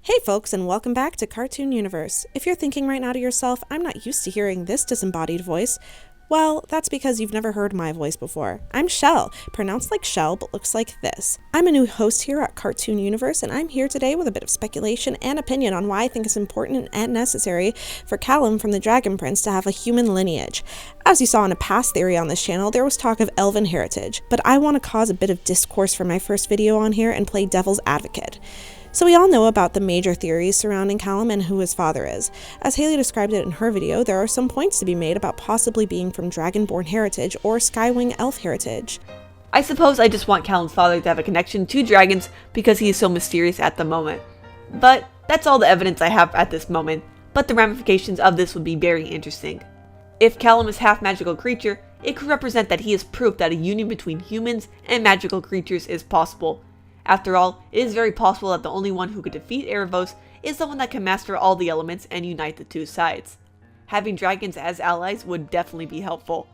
Hey folks, and welcome back to Cartoon Universe. If you're thinking right now to yourself, I'm not used to hearing this disembodied voice, well, that's because you've never heard my voice before. I'm Chelle, pronounced like Shell, but looks like this. I'm a new host here at Cartoon Universe, and I'm here today with a bit of speculation and opinion on why I think it's important and necessary for Callum from the Dragon Prince to have a human lineage. As you saw in a past theory on this channel, there was talk of elven heritage, but I want to cause a bit of discourse for my first video on here and play devil's advocate. So we all know about the major theories surrounding Callum and who his father is. As Hailey described it in her video, there are some points to be made about possibly being from Dragonborn heritage or Skywing elf heritage. I suppose I just want Callum's father to have a connection to dragons because he is so mysterious at the moment. But that's all the evidence I have at this moment, but the ramifications of this would be very interesting. If Callum is half magical creature, it could represent that he is proof that a union between humans and magical creatures is possible. After all, it is very possible that the only one who could defeat Erebos is the one that can master all the elements and unite the two sides. Having dragons as allies would definitely be helpful.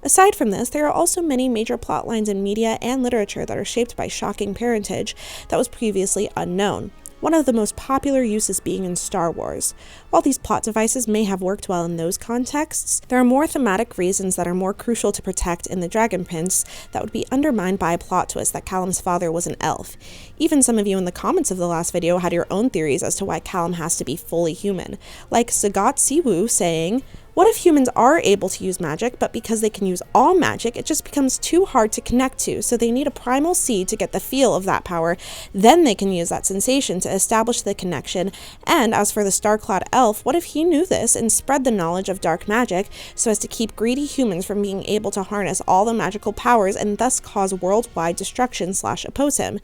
Aside from this, there are also many major plot lines in media and literature that are shaped by shocking parentage that was previously unknown. One of the most popular uses being in Star Wars. While these plot devices may have worked well in those contexts, there are more thematic reasons that are more crucial to protect in the Dragon Prince that would be undermined by a plot twist that Callum's father was an elf. Even some of you in the comments of the last video had your own theories as to why Callum has to be fully human, like Sagat Siwu saying, "What if humans are able to use magic, but because they can use all magic, it just becomes too hard to connect to, so they need a primal seed to get the feel of that power, then they can use that sensation to establish the connection, and as for the star-clad elf, what if he knew this and spread the knowledge of dark magic so as to keep greedy humans from being able to harness all the magical powers and thus cause worldwide destruction/oppose him?"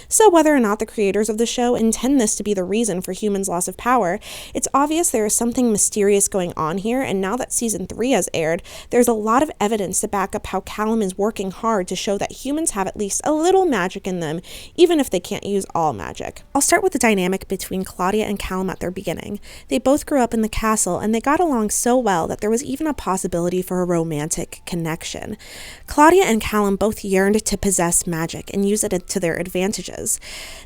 So whether or not the creators of the show intend this to be the reason for humans' loss of power, it's obvious there is something mysterious going on here, and now that season 3 has aired, there's a lot of evidence to back up how Callum is working hard to show that humans have at least a little magic in them, even if they can't use all magic. I'll start with the dynamic between Claudia and Callum at their beginning. They both grew up in the castle, and they got along so well that there was even a possibility for a romantic connection. Claudia and Callum both yearned to possess magic and use it to their advantages.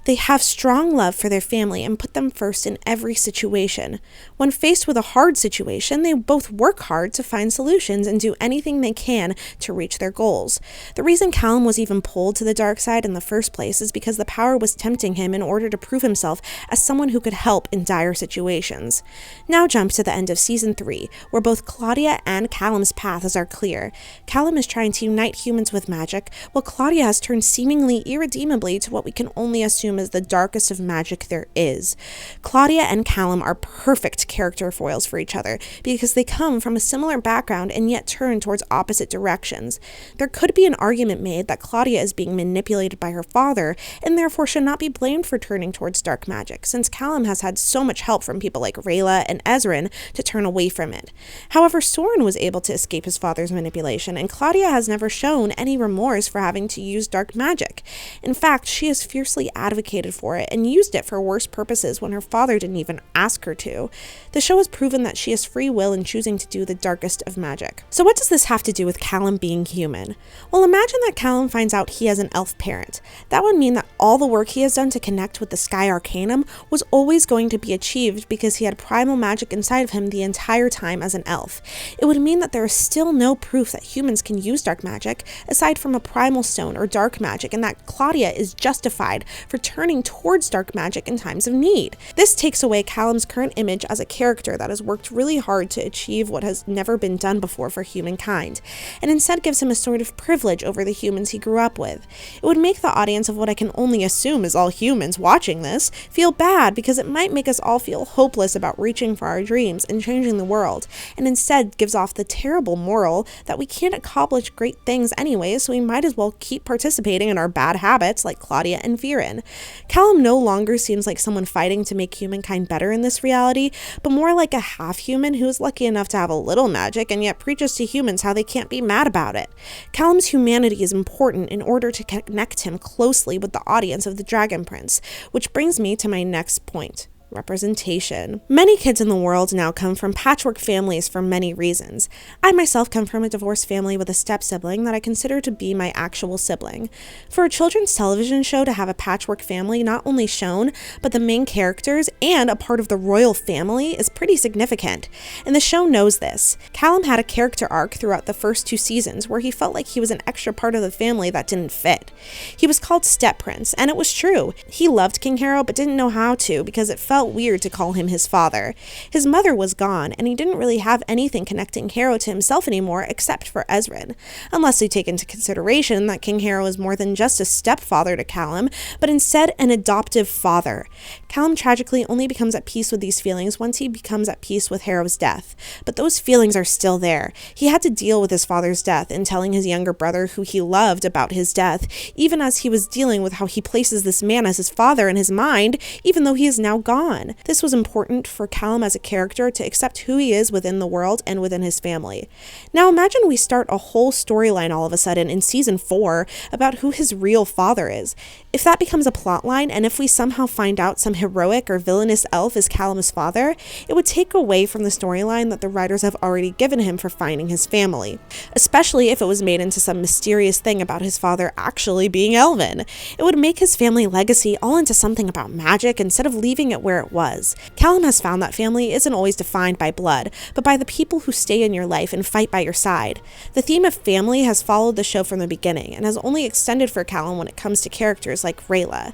They have strong love for their family and put them first in every situation. When faced with a hard situation, they both work hard to find solutions and do anything they can to reach their goals. The reason Callum was even pulled to the dark side in the first place is because the power was tempting him in order to prove himself as someone who could help in dire situations. Now jump to the end of season 3, where both Claudia and Callum's paths are clear. Callum is trying to unite humans with magic, while Claudia has turned seemingly irredeemably to what we can only assume is the darkest of magic there is. Claudia and Callum are perfect character foils for each other because they come from a similar background and yet turn towards opposite directions. There could be an argument made that Claudia is being manipulated by her father and therefore should not be blamed for turning towards dark magic, since Callum has had so much help from people like Rayla and Ezrin to turn away from it. However, Soren was able to escape his father's manipulation, and Claudia has never shown any remorse for having to use dark magic. In fact, she has fiercely advocated for it and used it for worse purposes when her father didn't even ask her to. The show has proven that she has free will in choosing to do the darkest of magic. So what does this have to do with Callum being human? Well, imagine that Callum finds out he has an elf parent. That would mean that all the work he has done to connect with the Sky Arcanum was always going to be achieved because he had primal magic inside of him the entire time as an elf. It would mean that there is still no proof that humans can use dark magic aside from a primal stone or dark magic, and that Claudia is justified for turning towards dark magic in times of need. This takes away Callum's current image as a character that has worked really hard to achieve what has never been done before for humankind, and instead gives him a sort of privilege over the humans he grew up with. It would make the audience of what I can only assume is all humans watching this feel bad because it might make us all feel hopeless about reaching for our dreams and changing the world, and instead gives off the terrible moral that we can't accomplish great things anyway, so we might as well keep participating in our bad habits like Claudia and Viren. Callum no longer seems like someone fighting to make humankind better in this reality, but more like a half-human who is lucky enough to have a little magic and yet preaches to humans how they can't be mad about it. Callum's humanity is important in order to connect him closely with the audience of the Dragon Prince, which brings me to my next point. representation. Many kids in the world now come from patchwork families for many reasons. I myself come from a divorced family with a step-sibling that I consider to be my actual sibling. For a children's television show to have a patchwork family not only shown, but the main characters and a part of the royal family is pretty significant. And the show knows this. Callum had a character arc throughout the first 2 seasons where he felt like he was an extra part of the family that didn't fit. He was called Step Prince, and it was true. He loved King Harrow but didn't know how to because it felt weird to call him his father. His mother was gone, and he didn't really have anything connecting Harrow to himself anymore except for Ezran, unless we take into consideration that King Harrow is more than just a stepfather to Callum, but instead an adoptive father. Callum tragically only becomes at peace with these feelings once he becomes at peace with Harrow's death, but those feelings are still there. He had to deal with his father's death and telling his younger brother who he loved about his death, even as he was dealing with how he places this man as his father in his mind, even though he is now gone. This was important for Callum as a character to accept who he is within the world and within his family. Now imagine we start a whole storyline all of a sudden in season 4 about who his real father is. If that becomes a plotline, and if we somehow find out some heroic or villainous elf is Callum's father, it would take away from the storyline that the writers have already given him for finding his family, especially if it was made into some mysterious thing about his father actually being elven. It would make his family legacy all into something about magic instead of leaving it where it was. Callum has found that family isn't always defined by blood, but by the people who stay in your life and fight by your side. The theme of family has followed the show from the beginning and has only extended for Callum when it comes to characters like Rayla.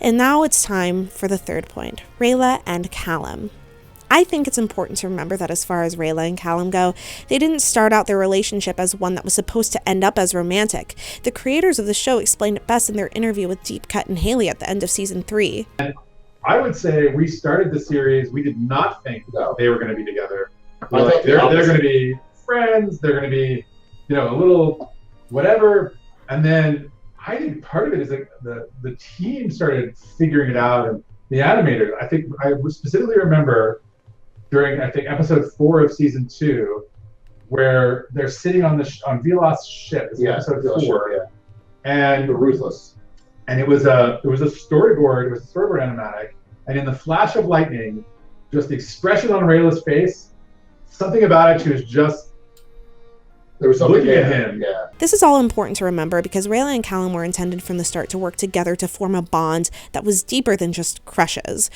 And now it's time for the third point, Rayla and Callum. I think it's important to remember that as far as Rayla and Callum go, they didn't start out their relationship as one that was supposed to end up as romantic. The creators of the show explained it best in their interview with DEEPCUT and Hailey at the end of season 3. I would say we started the series, we did not think they were going to be together. Like, they're going to be friends, they're going to be, a little whatever. And then I think part of it is that the team started figuring it out, and the animators, I think I specifically remember during, I think, episode 4 of season 2, where they're sitting on Veloc's ship. It's episode 4. Ship, and the Ruthless. And it was a storyboard. It was a storyboard animatic, and in the flash of lightning, just the expression on Rayla's face, something about it, she was just there was something looking at him. Yeah. This is all important to remember because Rayla and Callum were intended from the start to work together to form a bond that was deeper than just crushes.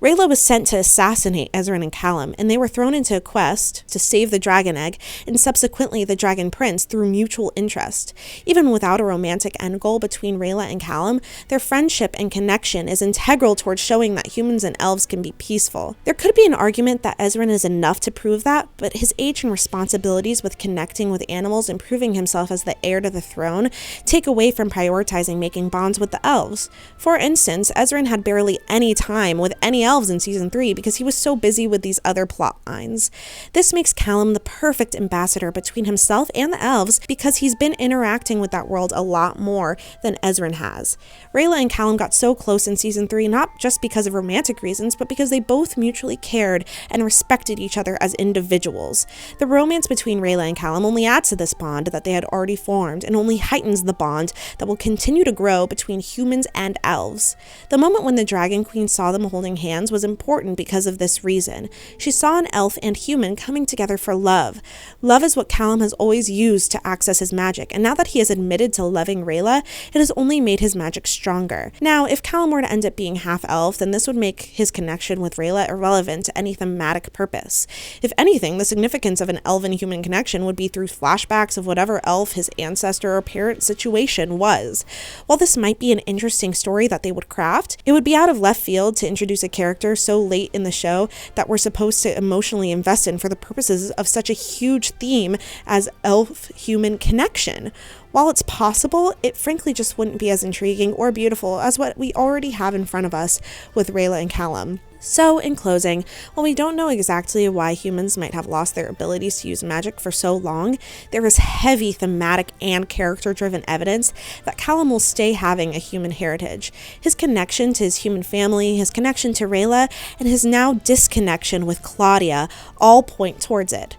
Rayla was sent to assassinate Ezran and Callum, and they were thrown into a quest to save the dragon egg, and subsequently the dragon prince through mutual interest. Even without a romantic end goal between Rayla and Callum, their friendship and connection is integral towards showing that humans and elves can be peaceful. There could be an argument that Ezran is enough to prove that, but his age and responsibilities with connecting with animals and proving himself as the heir to the throne take away from prioritizing making bonds with the elves. For instance, Ezran had barely any time with any elves in season 3 because he was so busy with these other plot lines. This makes Callum the perfect ambassador between himself and the elves because he's been interacting with that world a lot more than Ezran has. Rayla and Callum got so close in season 3 not just because of romantic reasons, but because they both mutually cared and respected each other as individuals. The romance between Rayla and Callum only adds to this bond that they had already formed and only heightens the bond that will continue to grow between humans and elves. The moment when the Dragon Queen saw them holding hands was important because of this reason. She saw an elf and human coming together for love. Love is what Callum has always used to access his magic, and now that he has admitted to loving Rayla, it has only made his magic stronger. Now, if Callum were to end up being half-elf, then this would make his connection with Rayla irrelevant to any thematic purpose. If anything, the significance of an elven-human connection would be through flashbacks of whatever elf his ancestor or parent situation was. While this might be an interesting story that they would craft, it would be out of left field to introduce a character so late in the show that we're supposed to emotionally invest in for the purposes of such a huge theme as elf-human connection. While it's possible, it frankly just wouldn't be as intriguing or beautiful as what we already have in front of us with Rayla and Callum. So, in closing, while we don't know exactly why humans might have lost their abilities to use magic for so long, there is heavy thematic and character-driven evidence that Callum will stay having a human heritage. His connection to his human family, his connection to Rayla, and his now disconnection with Claudia all point towards it.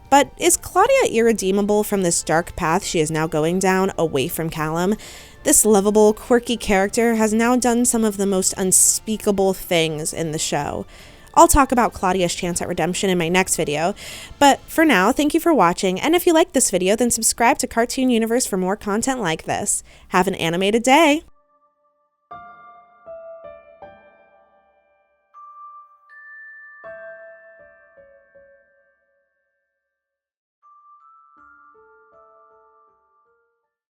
But is Claudia irredeemable from this dark path she is now going down away from Callum? This lovable, quirky character has now done some of the most unspeakable things in the show. I'll talk about Claudia's chance at redemption in my next video, but for now, thank you for watching, and if you liked this video, then subscribe to Cartoon Universe for more content like this. Have an animated day!